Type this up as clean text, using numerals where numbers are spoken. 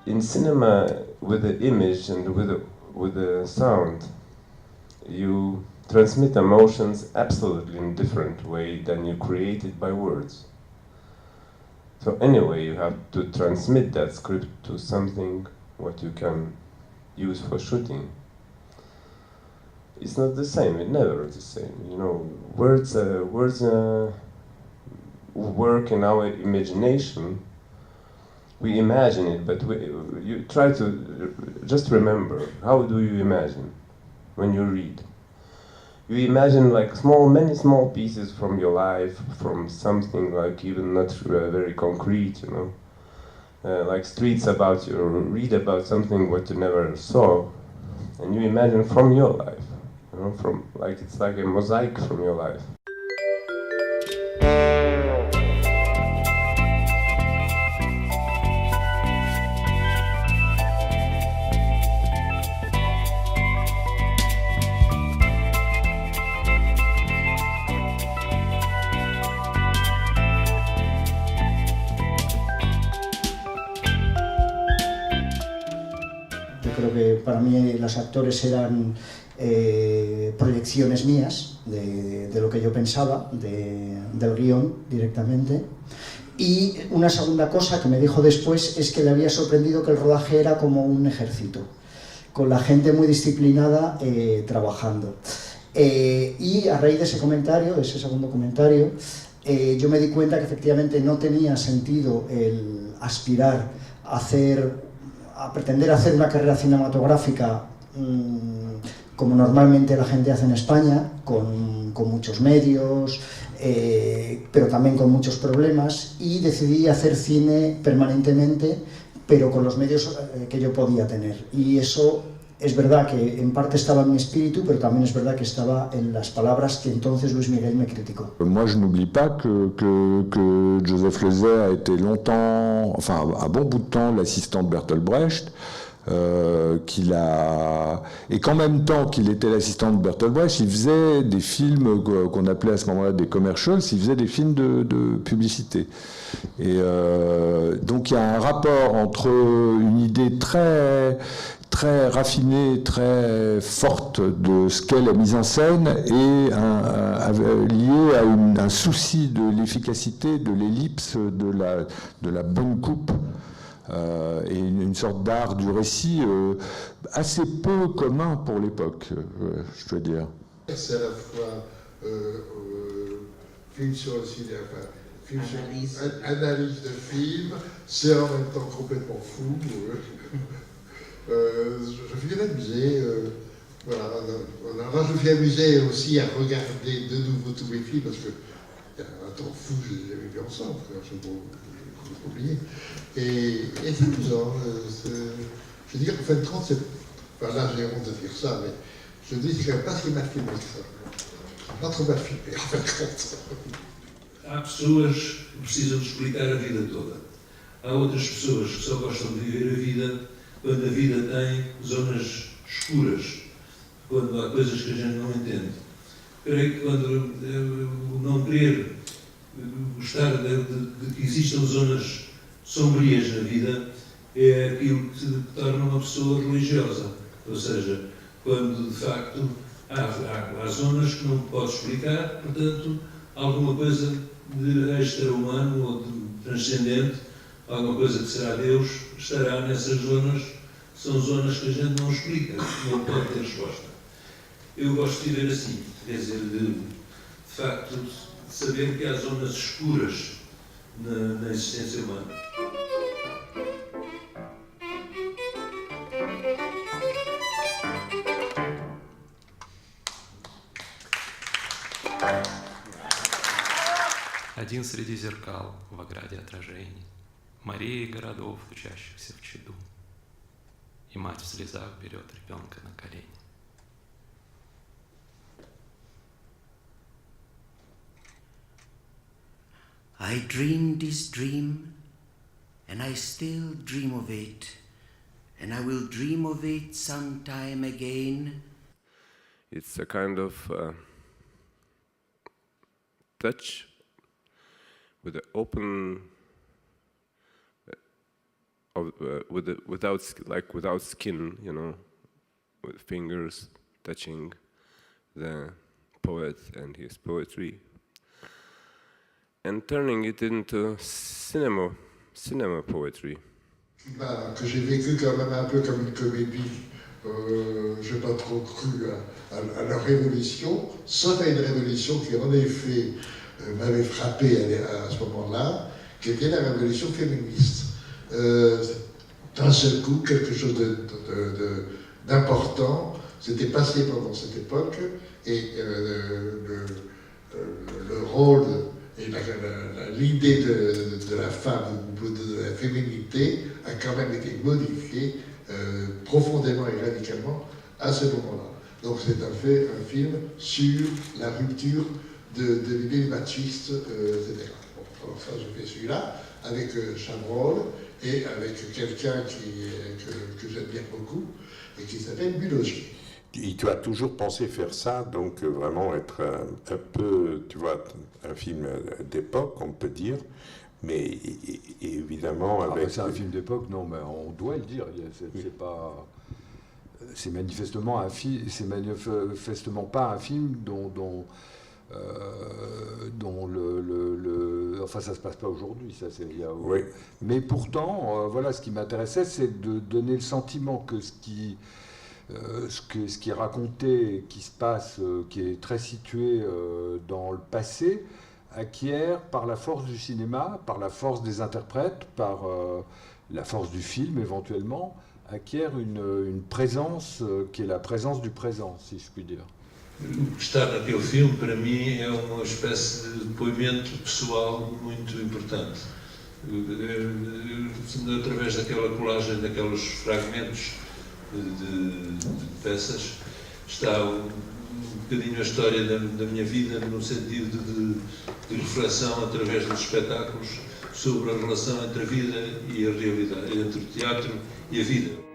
in cinema, with the image and with the sound, you transmit emotions absolutely in a different way than you create it by words. So anyway, you have to transmit that script to something what you can use for shooting. It's not the same. It never is the same. You know, words work in our imagination. We imagine it, but you try to just remember. How do you imagine when you read? You imagine like many small pieces from your life, from something like even not very concrete, you know, like streets about you, or read about something what you never saw, and you imagine from your life, you know, from like it's like a mosaic from your life. Yo creo que para mí los actores eran proyecciones mías de lo que yo pensaba, del guión directamente. Y una segunda cosa que me dijo después es que le había sorprendido que el rodaje era como un ejército, con la gente muy disciplinada trabajando. Y a raíz de ese comentario, de ese segundo comentario, yo me di cuenta que efectivamente no tenía sentido el aspirar a pretender hacer una carrera cinematográfica como normalmente la gente hace en España, con muchos medios, pero también con muchos problemas, y decidí hacer cine permanentemente, pero con los medios que yo podía tener. Y eso es verdad que en parte estaba en mi espíritu, pero también es verdad que estaba en las palabras que entonces Luis Miguel me criticó. Moi, je n'oublie pas que Joseph Losey a été longtemps, enfin un bon bout de temps, l'assistant de Bertolt Brecht, et qu'en même temps qu'il était l'assistant de Bertolt Brecht, il faisait des films qu'on appelait à ce moment-là des commercials, il faisait des films de publicité. Et donc il y a un rapport entre une idée très raffinée, très forte de ce qu'est la mise en scène et lié à un souci de l'efficacité, de l'ellipse, de la bonne coupe. Et une sorte d'art du récit assez peu commun pour l'époque, je dois dire. C'est à la fois film sur le cinéma, film analyse de film, c'est en même temps complètement fou. Je finis d'amuser. Voilà. Alors, je me suis amusé aussi à regarder de nouveau tous mes films, parce que il y a un temps fou, je les avais vus ensemble, je ne peux pas oublier. Et c'est amusant. Je veux dire, en fin de compte, enfin, là j'ai honte de dire ça, mais je dis que je ne sais pas si mal filmé que ça. Pas trop mal filmé, en fin de compte. Há pessoas que precisam de explicar a vida toda. Há outras pessoas que só gostam de viver a vida quando a vida tem zonas escuras, quando há coisas que a gente não entende. Creio que quando o não querer gostar de que existam zonas sombrias na vida é aquilo que te torna uma pessoa religiosa. Ou seja, quando de facto há zonas que não podes explicar, portanto, alguma coisa de extra-humano ou de transcendente, alguma coisa que será Deus, estará nessas zonas, são zonas que a gente não explica, não pode ter resposta. Eu gosto de viver assim, quer dizer, de facto, de saber que há zonas escuras na existência humana. Один среди зеркал в ограде отражений, Марии городов, учащихся в чаду, и мать в слезах берет ребенка на колени. I dreamed this dream, and I still dream of it, and I will dream of it sometime again. It's a kind of touch with an without skin, you know, with fingers touching the poet and his poetry, and turning it into cinema poetry. Que j'ai vécu quand même un peu comme une comédie. Je n'ai pas trop cru à leur révolution, sauf à une révolution qui en effet m'avait frappé à ce moment-là, qui était la révolution féministe. D'un seul coup, quelque chose d'important s'était passé pendant cette époque, et le rôle et l'idée de la femme, de la féminité, a quand même été modifiée profondément et radicalement à ce moment-là. Donc c'est un film sur la rupture de l'idée machiste, etc. Bon, alors ça, je fais celui-là avec Chabrol et avec quelqu'un que j'aime bien beaucoup et qui s'appelle Bulogier. Et tu as toujours pensé faire ça, donc vraiment être un peu, tu vois, un film d'époque, on peut dire, mais et évidemment avec... c'est un film d'époque, non, mais on doit le dire. C'est manifestement pas un film dont enfin, ça se passe pas aujourd'hui, ça c'est. Oui. Mais pourtant, voilà, ce qui m'intéressait, c'est de donner le sentiment que ce qui est raconté, qui se passe, qui est très situé dans le passé, acquiert par la force du cinéma, par la force des interprètes, par la force du film éventuellement, acquiert une présence qui est la présence du présent, si je puis dire. Estar naquele filme, para mim, é uma espécie de depoimento pessoal muito importante. Através daquela colagem, daqueles fragmentos de peças, está bocadinho a história da minha vida, no sentido de reflexão através dos espetáculos sobre a relação entre a vida e a realidade, entre o teatro e a vida.